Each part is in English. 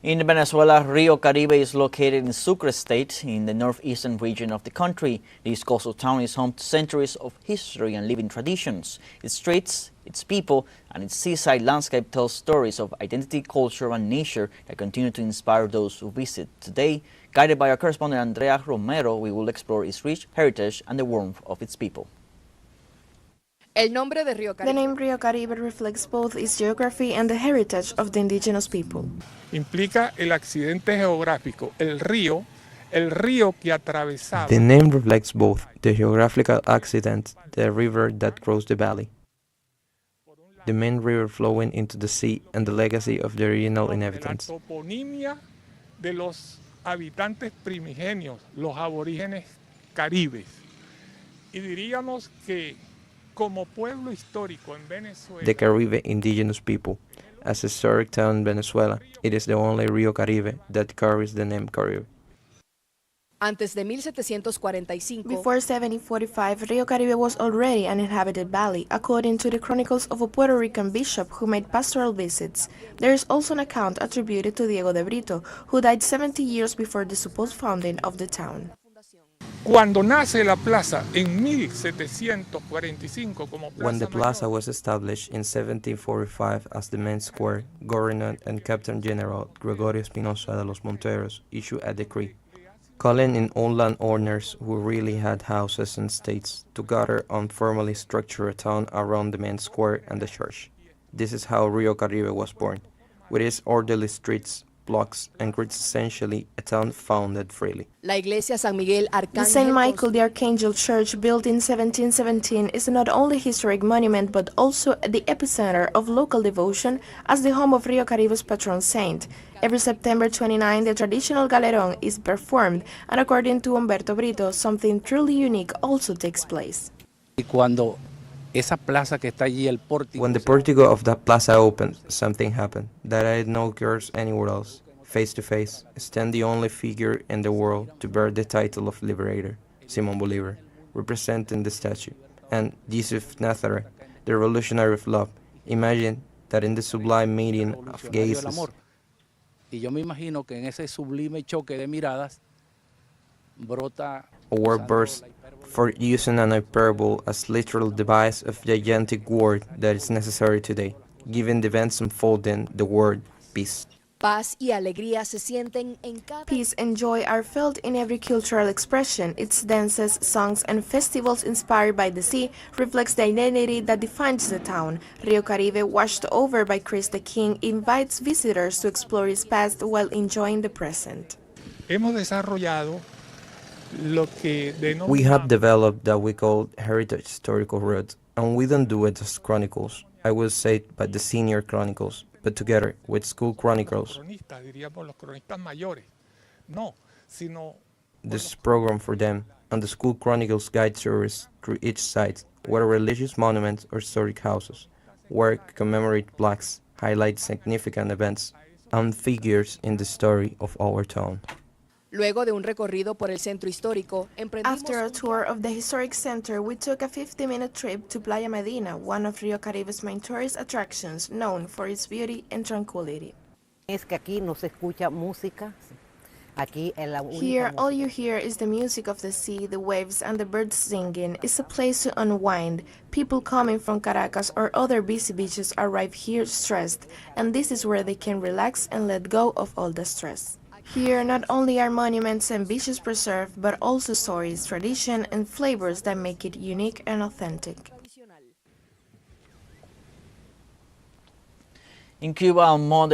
In Venezuela, Rio Caribe is located in Sucre State in the northeastern region of the country. This coastal town is home to centuries of history and living traditions. Its streets, its people, and its seaside landscape tell stories of identity, culture, and nature that continue to inspire those who visit. Today, guided by our correspondent Andrea Romero, we will explore its rich heritage and the warmth of its people. The name Rio Caribe reflects both its geography and the heritage of the indigenous people. Implica el accidente geográfico, el río que atravesaba. The name reflects both the geographical accident, the river that crossed the valley, the main river flowing into the sea, and the legacy of the original inhabitants. La toponimia de los habitantes primigenios, los aborígenes caribes. Y diríamos que como pueblo histórico en Venezuela, the Caribe indigenous people. As a historic town in Venezuela, it is the only Rio Caribe that carries the name Caribe. Before 1745, Rio Caribe was already an inhabited valley, according to the chronicles of a Puerto Rican bishop who made pastoral visits. There is also an account attributed to Diego de Brito, who died 70 years before the supposed founding of the town. Cuando nace la plaza en 1745 como plaza When the plaza mayor, was established in 1745 as the main square, Governor and Captain General Gregorio Espinosa de los Monteros issued a decree, calling in all landowners who really had houses and estates to gather and formally structure a town around the main square and the church. This is how Rio Caribe was born, with its orderly streets, blocks, and creates essentially a town founded freely. The St. Michael the Archangel Church, built in 1717, is not only a historic monument but also the epicenter of local devotion as the home of Rio Caribe's patron saint. Every September 29, the traditional galerón is performed, and according to Humberto Brito, something truly unique also takes place. When the portico of that plaza opened, something happened that I know occurs anywhere else. Face to face, stand the only figure in the world to bear the title of Liberator, Simón Bolívar, representing the statue, and Jesus of Nazareth, the revolutionary of love. Imagine that in the sublime meeting of gazes, a word bursts, for using an hyperbole as literal device of gigantic word that is necessary today, given the events unfolding the word peace. Peace and joy are felt in every cultural expression. Its dances, songs, and festivals inspired by the sea reflects the identity that defines the town. Rio Caribe, washed over by Christ the King, invites visitors to explore its past while enjoying the present. hemos desarrollado lo que We have developed that we call heritage historical route, and we don't do it as chronicles. I will say it by the senior chronicles, but together with school chronicles. This is program for them, and the school chronicles guide tourists through each site, whether religious monuments or historic houses, where commemorate plaques, highlight significant events, and figures in the story of our town. After a tour of the historic center, we took a 50-minute trip to Playa Medina, one of Rio Caribe's main tourist attractions, known for its beauty and tranquility. Here, all you hear is the music of the sea, the waves, and the birds singing. It's a place to unwind. People coming from Caracas or other busy beaches arrive here stressed, and this is where they can relax and let go of all the stress. Here, not only are monuments and beaches preserved, but also stories, tradition, and flavors that make it unique and authentic. In Cuba, more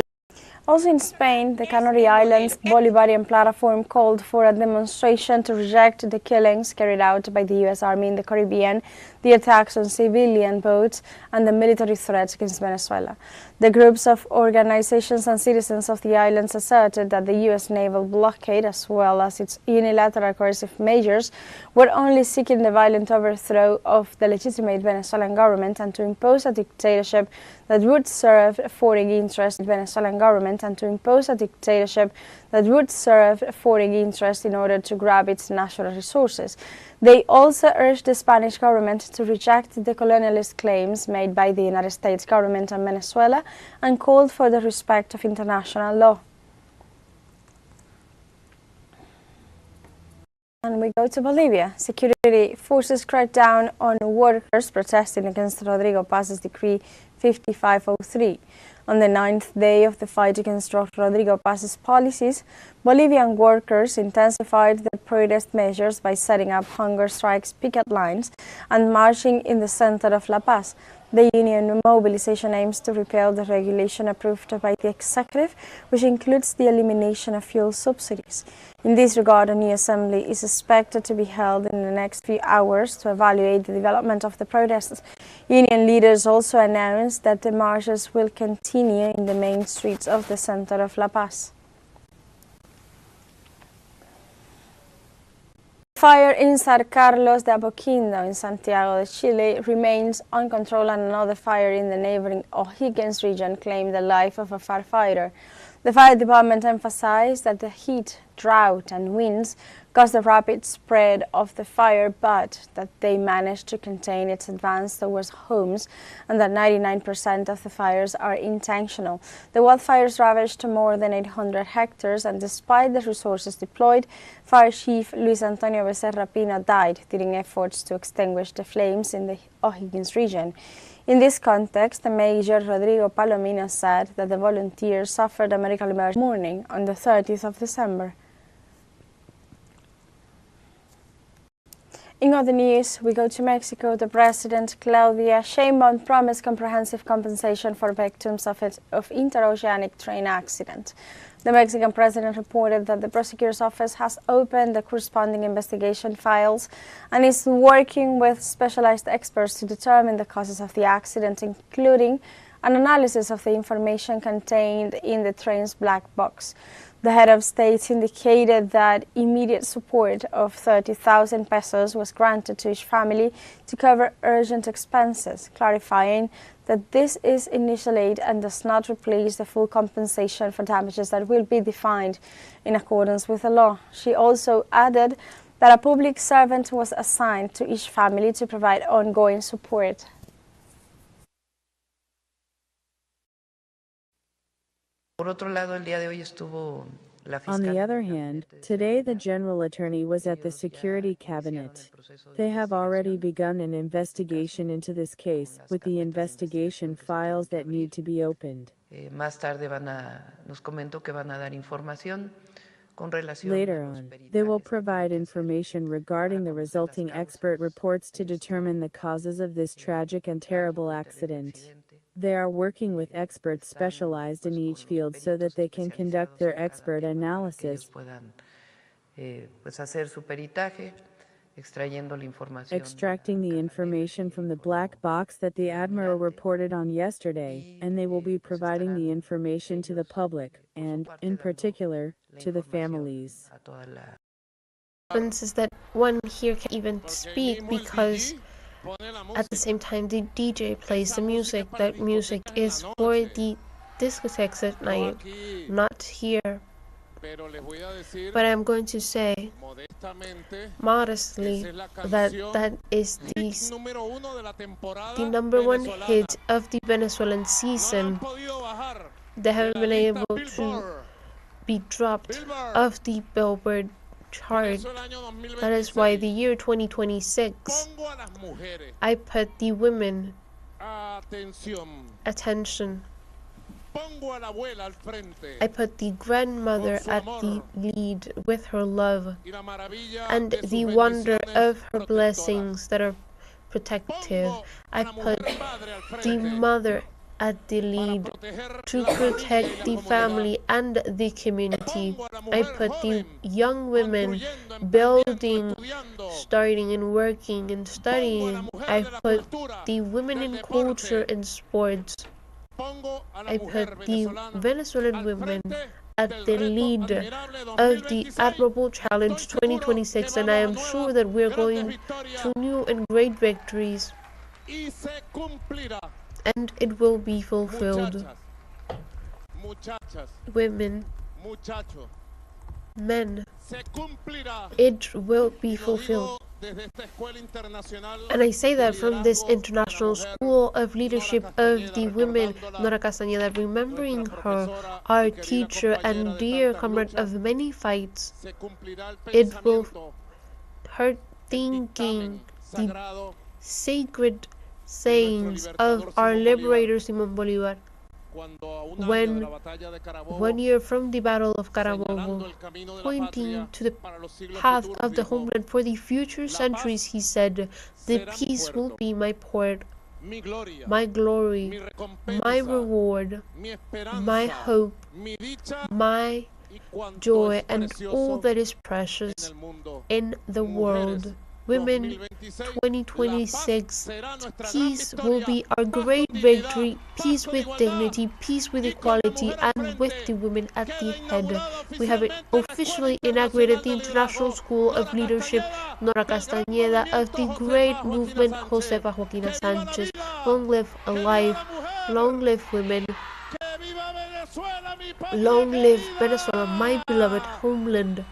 Also in Spain, the Canary Islands Bolivarian Platform called for a demonstration to reject the killings carried out by the U.S. Army in the Caribbean, the attacks on civilian boats, and the military threats against Venezuela. The groups of organizations and citizens of the islands asserted that the U.S. naval blockade, as well as its unilateral coercive measures, were only seeking the violent overthrow of the legitimate Venezuelan government and to impose a dictatorship that would serve foreign interests in the Venezuelan government in order to grab its natural resources. They also urged the Spanish government to reject the colonialist claims made by the United States government on Venezuela and called for the respect of international law. And we go to Bolivia. Security forces cracked down on workers protesting against Rodrigo Paz's decree 5503. On the 9th day of the fight against Rodrigo Paz's policies, Bolivian workers intensified their protest measures by setting up hunger strikes, picket lines, and marching in the center of La Paz. The union mobilization aims to repeal the regulation approved by the executive, which includes the elimination of fuel subsidies. In this regard, a new assembly is expected to be held in the next few hours to evaluate the development of the protests. Union leaders also announced that the marches will continue in the main streets of the center of La Paz. Fire in San Carlos de Apoquindo in Santiago de Chile remains uncontrolled, and another fire in the neighboring O'Higgins region claimed the life of a firefighter. The fire department emphasized that the heat, drought, and winds caused the rapid spread of the fire, but that they managed to contain its advance towards homes and that 99% of the fires are intentional. The wildfires ravaged more than 800 hectares, and despite the resources deployed, Fire Chief Luis Antonio Becerra Pino died during efforts to extinguish the flames in the O'Higgins region. In this context, the Major Rodrigo Palomino said that the volunteers suffered a medical emergency morning on the 30th of December. In other news, we go to Mexico. The President, Claudia Sheinbaum, promised comprehensive compensation for victims of interoceanic train accident. The Mexican president reported that the prosecutor's office has opened the corresponding investigation files and is working with specialized experts to determine the causes of the accident, including an analysis of the information contained in the train's black box. The head of state indicated that immediate support of 30,000 pesos was granted to each family to cover urgent expenses, clarifying that this is initial aid and does not replace the full compensation for damages that will be defined in accordance with the law. She also added that a public servant was assigned to each family to provide ongoing support. On the other hand, today the General Attorney was at the Security Cabinet. They have already begun an investigation into this case, with the investigation files that need to be opened. Later on, they will provide information regarding the resulting expert reports to determine the causes of this tragic and terrible accident. They are working with experts specialized in each field so that they can conduct their expert analysis, extracting the information from the black box that the Admiral reported on yesterday, and they will be providing the information to the public and, in particular, to the families. Is that one here can't even speak because at the same time the DJ plays the music. That music is for the discotheques at night, not here. But I'm going to say modestly that is the number one hit of the Venezuelan season. They haven't been able to be dropped off the Billboard chart. That is why the year 2026 I put the women attention. I put the grandmother at the lead with her love and the wonder of her blessings that are protective. I put the mother at the lead to protect the family and the community. I put the young women building, starting and working and studying. I put the women in culture and sports. I put the Venezuelan women at the lead of the Admirable Challenge 2026, and I am sure that we're going to new and great victories. And it will be fulfilled. Women, men, it will be fulfilled. And I say that from this International School of Leadership of the Women, Nora Castañeda, remembering her, our teacher and dear comrade of many fights. It will her thinking the sacred sayings of our liberator Simón Bolívar. When 1 year from the Battle of Carabobo, pointing to the path of the homeland for the future centuries, he said, "The peace will be my port, my glory, my reward, my hope, my joy, and all that is precious in the world." Women 2026, peace will be our great victory, peace with dignity, peace with equality, and with the women at the head. We have officially inaugurated the International School of Leadership Nora Castañeda of the great movement Josefa Joaquina Sánchez. Long live alive, long live women, long live Venezuela, my beloved homeland.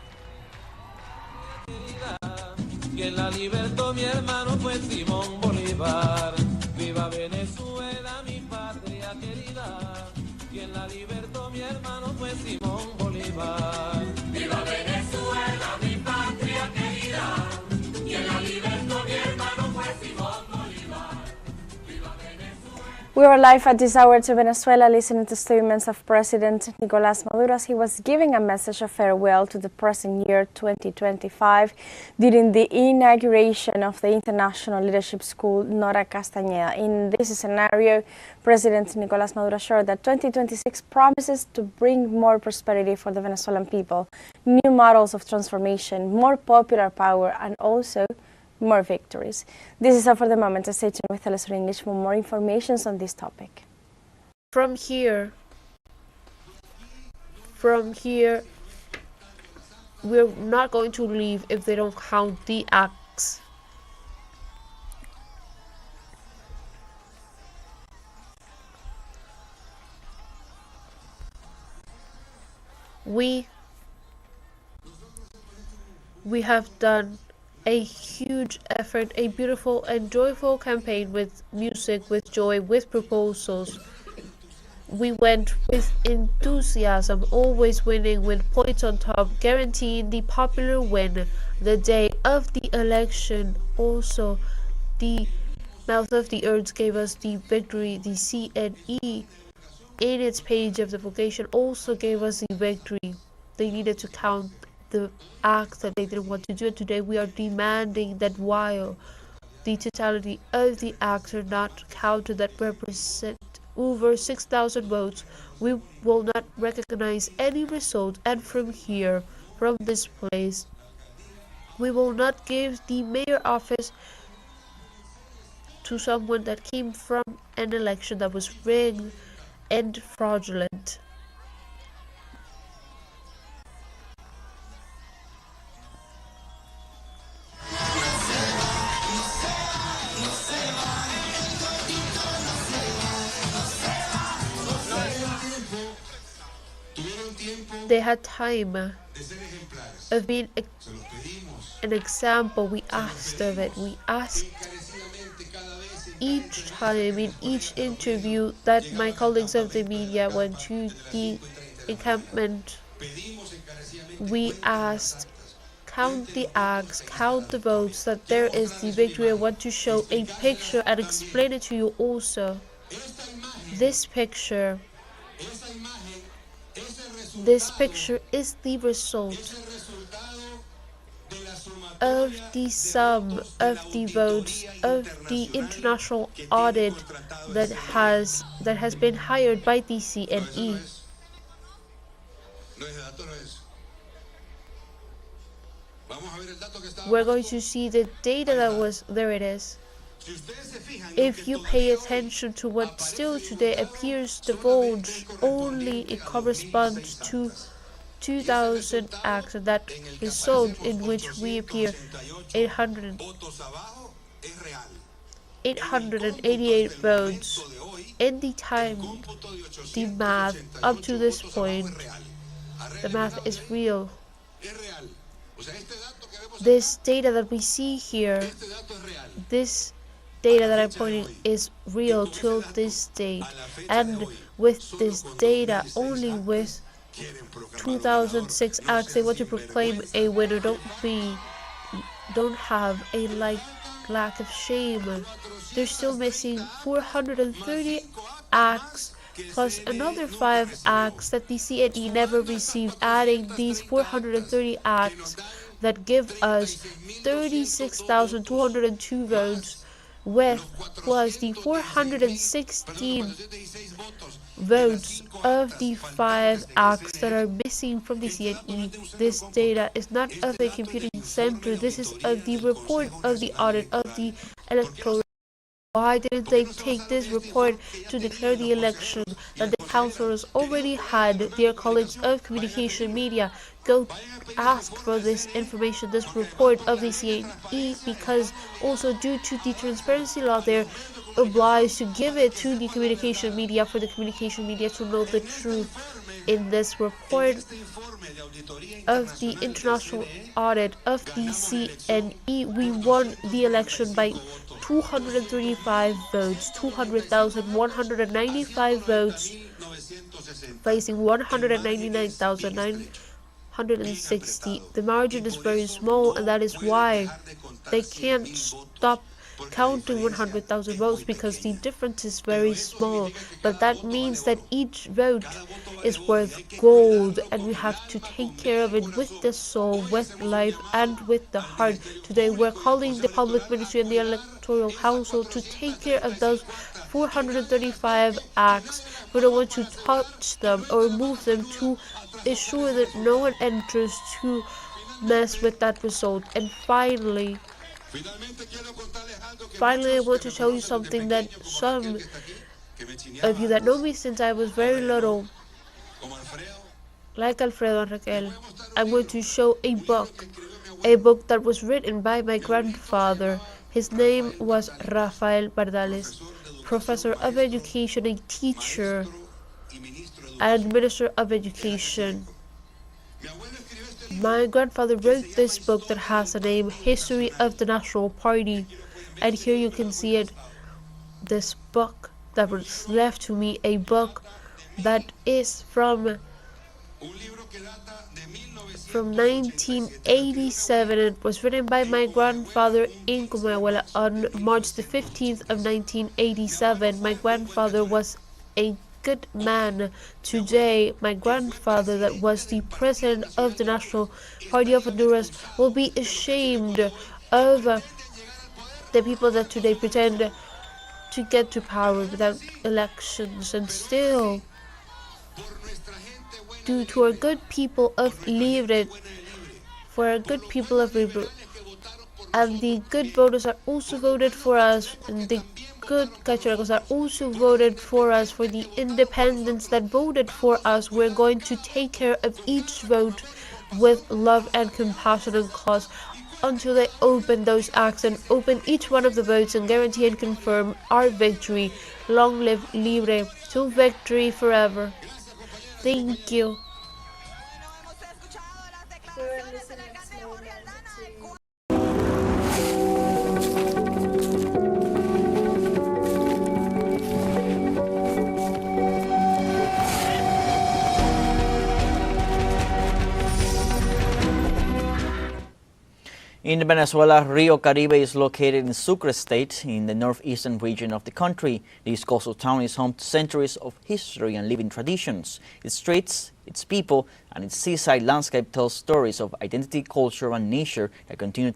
Quien la libertó, mi hermano, fue Simón Bolívar. Viva Venezuela, mi patria querida. Quien la libertó, mi hermano, fue Simón Bolívar. Viva Venezuela, mi patria querida. Quien la libertó, mi hermano, fue Simón Bolívar. Viva Venezuela. We are live at this hour to Venezuela, listening to statements of President Nicolás Maduro as he was giving a message of farewell to the present year 2025 during the inauguration of the International Leadership School Nora Castañeda. In this scenario, President Nicolás Maduro assured that 2026 promises to bring more prosperity for the Venezuelan people, new models of transformation, more popular power, and also more victories. This is all for the moment. Stay tuned with teleSUR English for more information on this topic. From here, we're not going to leave if they don't count the acts. We have done a huge effort, a beautiful and joyful campaign with music, with joy, with proposals. We went with enthusiasm, always winning with points on top, guaranteeing the popular win. The day of the election, also, the Mouth of the Earth gave us the victory. The CNE, in its page of the vocation, also gave us the victory. They needed to count the acts that they didn't want to do. Today we are demanding that while the totality of the acts are not counted that represent over 6,000 votes, we will not recognize any result, and from here, from this place, we will not give the mayor office to someone that came from an election that was rigged and fraudulent. They had time of being an example. We asked of it. We asked each time, in each interview that my colleagues of the media went to the encampment. We asked, count the acts, count the votes, that there is the victory. I want to show a picture and explain it to you also. This picture is the result of the sum of the votes of the international audit that has been hired by the CNE. We're going to see the data that was there. It is. If you pay attention to what still today appears divulged, only it corresponds to 2,000 acts, and that result in which we appear 888 votes. In the time, the math up to this point, the math is real. This data that we see here, this data that I'm pointing is real till this date, and with this data, only with 2006 acts, they want to proclaim a winner. Don't be don't have a lack of shame. They're still missing 430 acts plus another 5 acts that the CNE never received, adding these 430 acts that give us 36,202 votes with plus the 416 votes of the 5 acts that are missing from the CNE. This data is not of a computing center, this is of the report of the audit of the electoral. Why didn't they take this report to declare the election that the councillors already had? Their colleagues of communication media, go ask for this information, this report of the CNE, because also due to the transparency law they're obliged to give it to the communication media for the communication media to know the truth. In this report of the international audit of the CNE, we won the election by 235 votes, 200,195 votes, facing 199,960. The margin is very small, and that is why they can't stop counting 100,000 votes, because the difference is very small. But that means that each vote is worth gold, and we have to take care of it with the soul, with life, and with the heart. Today we're calling the public ministry and the electoral council to take care of those 435 acts. We don't want to touch them or move them to ensure that no one enters to mess with that result. And finally, I want to show you something that some of you that know me since I was very little, like Alfredo and Raquel, I'm going to show a book that was written by my grandfather. His name was Rafael Bardales, professor of education, a teacher, and minister of education. My grandfather wrote this book that has the name History of the National Party, and here you can see it. This book that was left to me, a book that is from 1987. It was written by my grandfather in Comayagüela on March the 15th of 1987. My grandfather was a good man. Today, my grandfather, that was the president of the National Party of Honduras, will be ashamed of the people that today pretend to get to power without elections. And still, due to our good people of Libre, for our good people of Libre, and the good voters are also voted for us, and the good Cachoracos are also voted for us, for the independents that voted for us. We're going to take care of each vote with love and compassion and cause until they open those acts and open each one of the votes and guarantee and confirm our victory. Long live Libre, till victory forever. Thank you. In Venezuela, Rio Caribe is located in Sucre State in the northeastern region of the country. This coastal town is home to centuries of history and living traditions. Its streets, its people, and its seaside landscape tell stories of identity, culture, and nature that continue